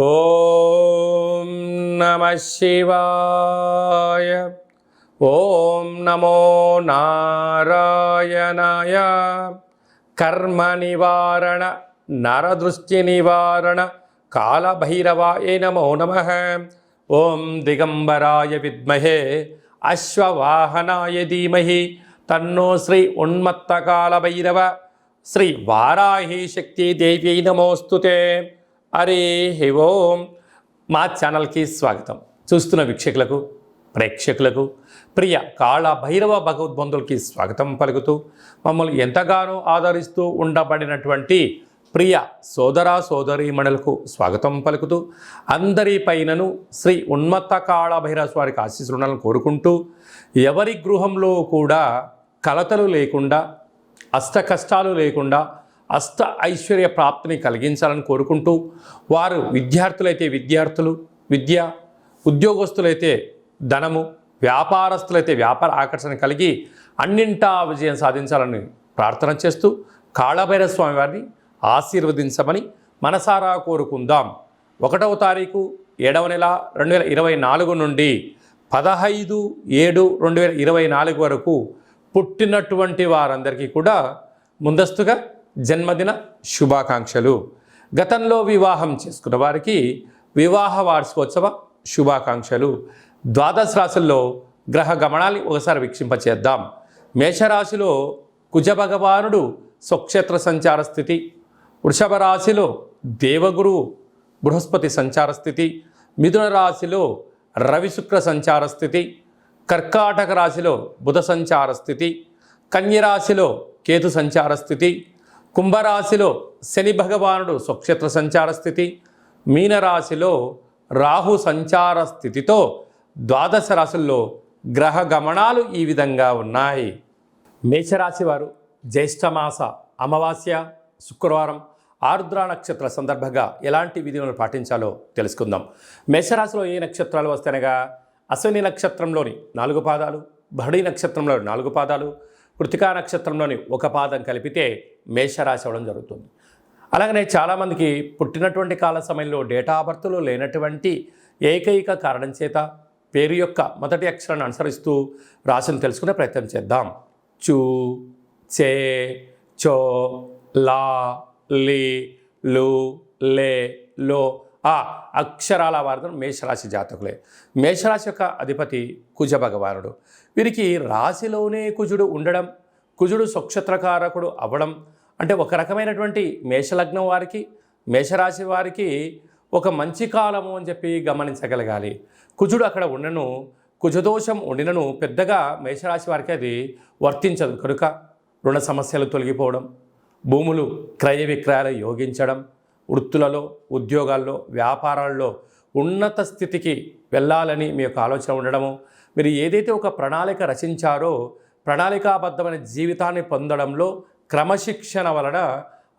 ఓం నమః శివాయ. ఓం నమో నారాయణాయ. కర్మ నివారణ నరదృష్టి నివారణ కాళభైరవాయ నమో నమః. ఓం దిగంబరాయ విద్మహే అశ్వవాహనాయ ధీమహి తన్నో శ్రీ ఉన్మత్త కాళభైరవ శ్రీ వారాహి శక్తి దేవ్యై నమోస్తుతే. హరి ఓం. మా ఛానల్కి స్వాగతం. చూస్తున్న వీక్షకులకు ప్రేక్షకులకు ప్రియ కాళభైరవ భగవద్బంధులకి స్వాగతం పలుకుతూ మమ్మల్ని ఎంతగానో ఆదరిస్తూ ఉండబడినటువంటి ప్రియ సోదర సోదరీమణులకు స్వాగతం పలుకుతూ అందరిపైనను శ్రీ ఉన్మత్త కాళభైరవ స్వారికి ఆశీస్సులను కోరుకుంటూ ఎవరి గృహంలో కూడా కలతలు లేకుండా అష్ట కష్టాలు లేకుండా అష్ట ఐశ్వర్య ప్రాప్తిని కలిగించాలని కోరుకుంటూ వారు విద్యార్థులైతే విద్యార్థులు విద్య, ఉద్యోగస్తులైతే ధనము, వ్యాపారస్తులైతే వ్యాపార ఆకర్షణ కలిగి అన్నింటా విజయం సాధించాలని ప్రార్థన చేస్తూ కాళభైరవ స్వామి వారిని ఆశీర్వదించమని మనసారా కోరుకుందాం. 1వ తారీఖు 7వ నెల 2024 నుండి 15/7/2024 వరకు పుట్టినటువంటి వారందరికీ కూడా ముందస్తుగా జన్మదిన శుభాకాంక్షలు. గతంలో వివాహం చేసుకున్న వారికి వివాహ వార్షికోత్సవ శుభాకాంక్షలు. ద్వాదశ రాశుల్లో గ్రహ గమనాన్ని ఒకసారి వీక్షింపచేద్దాం. మేషరాశిలో కుజ భగవానుడు స్వక్షేత్ర సంచార స్థితి, వృషభ రాశిలో దేవగురు బృహస్పతి సంచార స్థితి, మిథున రాశిలో రవి శుక్ర సంచార స్థితి, కర్కాటక రాశిలో బుధ సంచార స్థితి, కన్యరాశిలో కేతు సంచార స్థితి, కుంభరాశిలో శని భగవానుడు స్వక్షేత్ర సంచార స్థితి, మీనరాశిలో రాహు సంచార స్థితితో ద్వాదశ రాశుల్లో గ్రహ గమనాలు ఈ విధంగా ఉన్నాయి. మేషరాశి వారు జ్యేష్ఠమాస అమావాస్య శుక్రవారం ఆరుద్ర నక్షత్ర సందర్భంగా ఎలాంటి విధులను పాటించాలో తెలుసుకుందాం. మేషరాశిలో ఏ నక్షత్రాలు వస్తాయనగా అశ్విని నక్షత్రంలోని 4 పాదాలు, భరణి నక్షత్రంలోని 4 పాదాలు, కృతికా నక్షత్రంలోని 1 పాదం కలిపితే మేషరాశి అవ్వడం జరుగుతుంది. అలాగనే చాలామందికి పుట్టినటువంటి కాల సమయంలో డేటా ఆఫ్ బర్త్లో లేనటువంటి ఏకైక కారణం చేత పేరు యొక్క మొదటి అక్షరాన్ని అనుసరిస్తూ రాశిని తెలుసుకునే ప్రయత్నం చేద్దాం. చూ, చే, చో, లా, లి, లు, లే, లో ఆ అక్షరాల వారు మేషరాశి జాతకులే. మేషరాశి యొక్క అధిపతి కుజ భగవానుడు. వీరికి రాశిలోనే కుజుడు ఉండడం, కుజుడు స్వక్షేత్రకారకుడు అవ్వడం అంటే ఒక రకమైనటువంటి మేషలగ్నం వారికి, మేషరాశి వారికి ఒక మంచి కాలము అని చెప్పి గమనించగలగాలి. కుజుడు అక్కడ ఉండను, కుజదోషం ఉండినను పెద్దగా మేషరాశి వారికి అది వర్తించదు. కనుక రుణ సమస్యలు తొలగిపోవడం, భూములు క్రయ విక్రయాలు యోగించడం, వృత్తులలో, ఉద్యోగాల్లో, వ్యాపారాల్లో ఉన్నత స్థితికి వెళ్ళాలని మీ యొక్క ఆలోచన ఉండడము, మీరు ఏదైతే ఒక ప్రణాళిక రచించారో ప్రణాళికాబద్ధమైన జీవితాన్ని పొందడంలో క్రమశిక్షణ వలన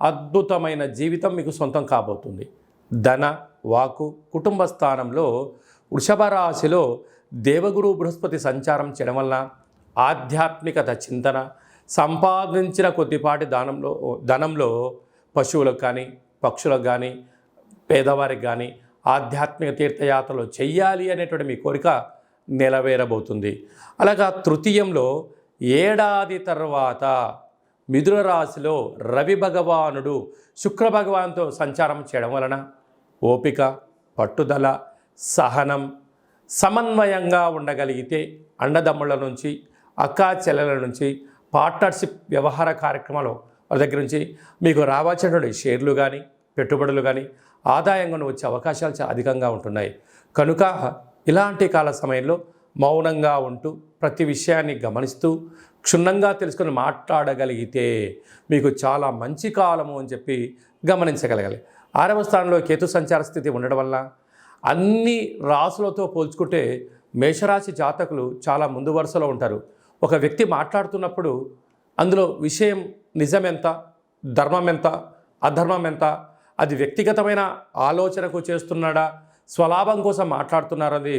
అద్భుతమైన జీవితం మీకు సొంతం కాబోతుంది. ధన, వాకు, కుటుంబ స్థానంలో వృషభ రాశిలో దేవగురు బృహస్పతి సంచారం చేయడం వలన ఆధ్యాత్మికత చింతన, సంపాదించిన కొద్దిపాటి ధనంలో పశువులకు కానీ పక్షులకు కానీ పేదవారికి కానీ ఆధ్యాత్మిక తీర్థయాత్రలు చెయ్యాలి అనేటువంటి మీ కోరిక నెరవేరబోతుంది. అలాగా తృతీయంలో ఏడాది తర్వాత మిథున రాశిలో రవి భగవానుడు శుక్ర భగవానుతో సంచారం చేయడం వలన ఓపిక, పట్టుదల, సహనం, సమన్వయంగా ఉండగలిగితే అన్నదమ్ముల నుంచి, అక్కా చెల్లెల నుంచి, పార్ట్నర్షిప్ వ్యవహార కార్యక్రమాలు వాళ్ళ దగ్గర నుంచి మీకు రావాల్సినటువంటి షేర్లు కానీ పెట్టుబడులు కానీ ఆదాయంగా వచ్చే అవకాశాలు చాలా అధికంగా ఉంటున్నాయి. కనుక ఇలాంటి కాల సమయంలో మౌనంగా ఉంటూ ప్రతి విషయాన్ని గమనిస్తూ క్షుణ్ణంగా తెలుసుకొని మాట్లాడగలిగితే మీకు చాలా మంచి కాలము అని చెప్పి గమనించగలగాలి. 6వ స్థానంలో కేతు సంచార స్థితి ఉండడం వల్ల అన్ని రాశులతో పోల్చుకుంటే మేషరాశి జాతకులు చాలా ముందు వరుసలో ఉంటారు. ఒక వ్యక్తి మాట్లాడుతున్నప్పుడు అందులో విషయం నిజమెంత, ధర్మం ఎంత, అధర్మం ఎంత, అది వ్యక్తిగతమైన ఆలోచనకు చేస్తున్నాడా, స్వలాభం కోసం మాట్లాడుతున్నారని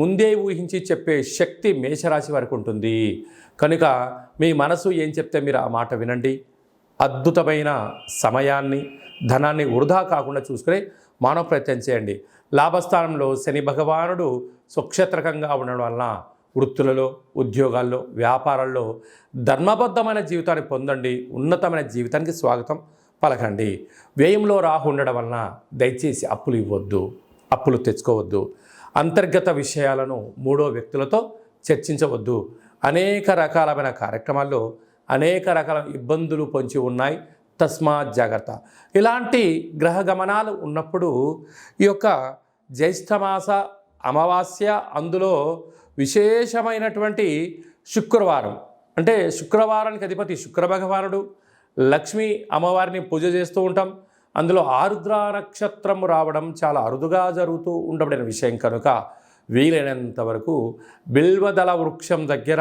ముందే ఊహించి చెప్పే శక్తి మేషరాశి వారికి ఉంటుంది. కనుక మీ మనసు ఏం చెప్తే మీరు ఆ మాట వినండి. అద్భుతమైన సమయాన్ని ధనాన్ని వృధా కాకుండా చూసుకుని మానవ ప్రయత్నం చేయండి. లాభస్థానంలో శని భగవానుడు స్వక్షేత్రకంగా ఉండడం వలన వృత్తులలో, ఉద్యోగాల్లో, వ్యాపారాల్లో ధర్మబద్ధమైన జీవితాన్ని పొందండి. ఉన్నతమైన జీవితానికి స్వాగతం పలకండి. వ్యయంలో రాహు ఉండడం వలన దయచేసి అప్పులు ఇవ్వద్దు, అప్పులు తెచ్చుకోవద్దు. అంతర్గత విషయాలను మూడో వ్యక్తులతో చర్చించవద్దు. అనేక రకాలమైన కార్యక్రమాల్లో అనేక రకాల ఇబ్బందులు పొంచి ఉన్నాయి. తస్మాత్ జాగ్రత్త. ఇలాంటి గ్రహ గమనాలు ఉన్నప్పుడు ఈ యొక్క జ్యేష్ఠమాస అమావాస్య, అందులో విశేషమైనటువంటి శుక్రవారం, అంటే శుక్రవారానికి అధిపతి శుక్ర భగవానుడు, లక్ష్మీ అమ్మవారిని పూజ చేస్తూ ఉంటాం. అందులో ఆరుద్ర నక్షత్రము రావడం చాలా అరుదుగా జరుగుతూ ఉండబడిన విషయం కనుక వీలైనంత వరకు బిల్వదళ వృక్షం దగ్గర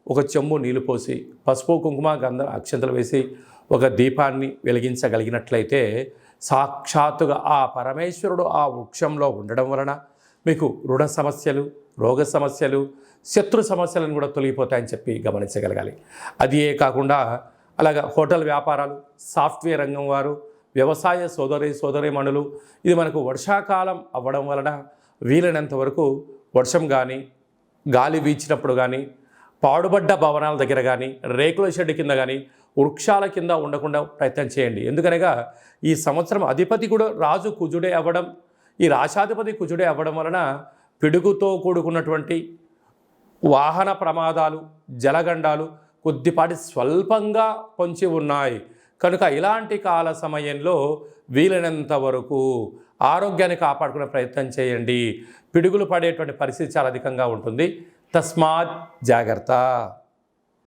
ఒక చెంబు నీళ్లు పోసి పసుపు కుంకుమ గంధం అక్షంతలు వేసి ఒక దీపాన్ని వెలిగించగలిగినట్లయితే సాక్షాత్తుగా ఆ పరమేశ్వరుడు ఆ వృక్షంలో ఉండడం వలన మీకు రుణ సమస్యలు, రోగ సమస్యలు, శత్రు సమస్యలను కూడా తొలగిపోతాయని చెప్పి గమనించగలగాలి. అది ఏ కాకుండా అలాగా హోటల్ వ్యాపారాలు, సాఫ్ట్వేర్ రంగం వారు, వ్యవసాయ సోదరీమణులు, ఇది మనకు వర్షాకాలం అవ్వడం వలన వీలైనంత వరకు వర్షం కానీ, గాలి వీచినప్పుడు కానీ, పాడుబడ్డ భవనాల దగ్గర కానీ, రేకుల షెడ్ కింద కానీ, వృక్షాల కింద ఉండకుండా ప్రయత్నం చేయండి. ఎందుకనగా ఈ సంవత్సరం అధిపతి కూడా రాజు కుజుడే అవ్వడం, ఈ రాశాధిపతి కుజుడే అవ్వడం వలన పిడుగుతో కూడుకున్నటువంటి వాహన ప్రమాదాలు, జలగండాలు కొద్దిపాటి స్వల్పంగా పొంచి ఉన్నాయి. కనుక ఇలాంటి కాల సమయంలో వీలైనంత వరకు ఆరోగ్యాన్ని కాపాడుకునే ప్రయత్నం చేయండి. పిడుగులు పడేటువంటి పరిస్థితి చాలా అధికంగా ఉంటుంది. తస్మాత్ జాగ్రత్త.